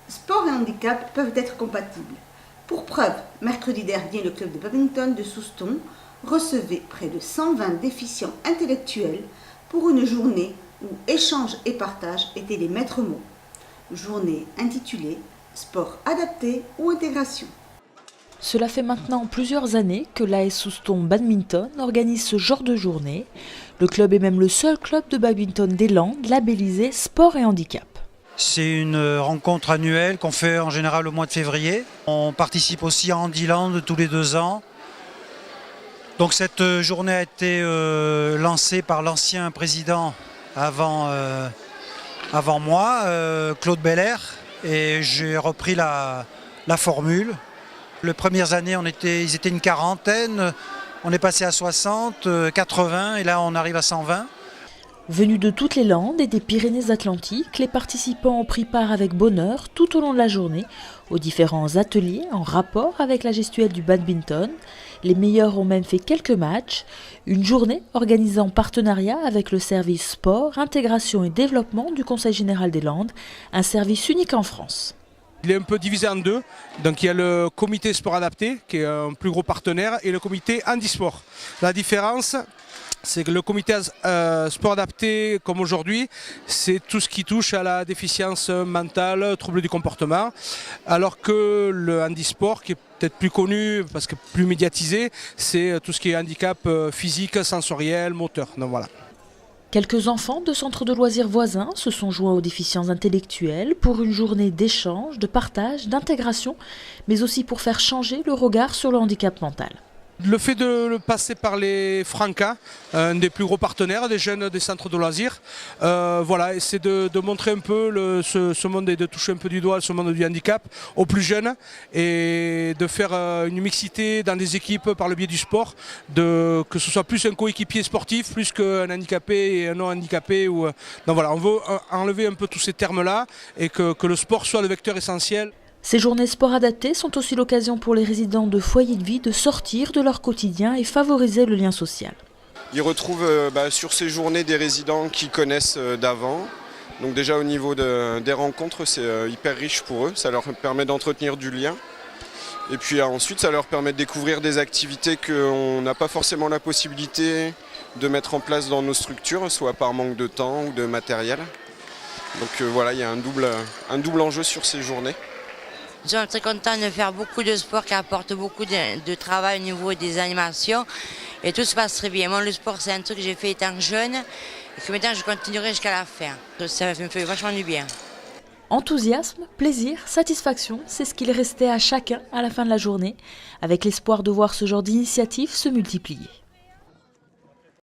Sport et handicap peuvent être compatibles. Pour preuve, mercredi dernier, le club de badminton de Souston recevait près de 120 déficients intellectuels pour une journée où échange et partage étaient les maîtres mots. Journée intitulée Sport adapté ou intégration. Cela fait maintenant plusieurs années que l'AS Souston Badminton organise ce genre de journée. Le club est même le seul club de badminton des Landes labellisé Sport et Handicap. C'est une rencontre annuelle qu'on fait en général au mois de février. On participe aussi à Handiland tous les 2 ans. Donc cette journée a été lancée par l'ancien président avant moi, Claude Belair, et j'ai repris la formule. Les premières années, ils étaient une quarantaine, on est passé à 60, 80 et là on arrive à 120. Venus de toutes les Landes et des Pyrénées-Atlantiques, les participants ont pris part avec bonheur tout au long de la journée aux différents ateliers en rapport avec la gestuelle du badminton. Les meilleurs ont même fait quelques matchs. Une journée organisée en partenariat avec le service sport, intégration et développement du Conseil général des Landes, un service unique en France. Il est un peu divisé en deux. Donc il y a le comité sport adapté qui est un plus gros partenaire et le comité handisport. La différence, c'est que le comité sport adapté, comme aujourd'hui, c'est tout ce qui touche à la déficience mentale, troubles du comportement, alors que le handisport, qui est peut-être plus connu parce que plus médiatisé, c'est tout ce qui est handicap physique, sensoriel, moteur. Donc voilà. Quelques enfants de centres de loisirs voisins se sont joints aux déficients intellectuels pour une journée d'échange, de partage, d'intégration, mais aussi pour faire changer le regard sur le handicap mental. Le fait de le passer par les Francas, un des plus gros partenaires des jeunes des centres de loisirs, voilà, c'est de montrer un peu ce monde et de toucher un peu du doigt ce monde du handicap aux plus jeunes et de faire une mixité dans des équipes par le biais du sport, que ce soit plus un coéquipier sportif, plus qu'un handicapé et un non handicapé. Donc voilà, on veut enlever un peu tous ces termes-là et que le sport soit le vecteur essentiel. Ces journées sport adaptées sont aussi l'occasion pour les résidents de foyers de vie de sortir de leur quotidien et favoriser le lien social. Ils retrouvent sur ces journées des résidents qu'ils connaissent d'avant. Donc déjà au niveau des rencontres, c'est hyper riche pour eux. Ça leur permet d'entretenir du lien. Et puis ensuite, ça leur permet de découvrir des activités qu'on n'a pas forcément la possibilité de mettre en place dans nos structures, soit par manque de temps ou de matériel. Donc voilà, il y a un double enjeu sur ces journées. Nous sommes très contents de faire beaucoup de sport qui apporte beaucoup de travail au niveau des animations et tout se passe très bien. Moi, le sport, c'est un truc que j'ai fait étant jeune et que maintenant je continuerai jusqu'à la fin. Ça me fait vachement du bien. Enthousiasme, plaisir, satisfaction, c'est ce qu'il restait à chacun à la fin de la journée, avec l'espoir de voir ce genre d'initiative se multiplier.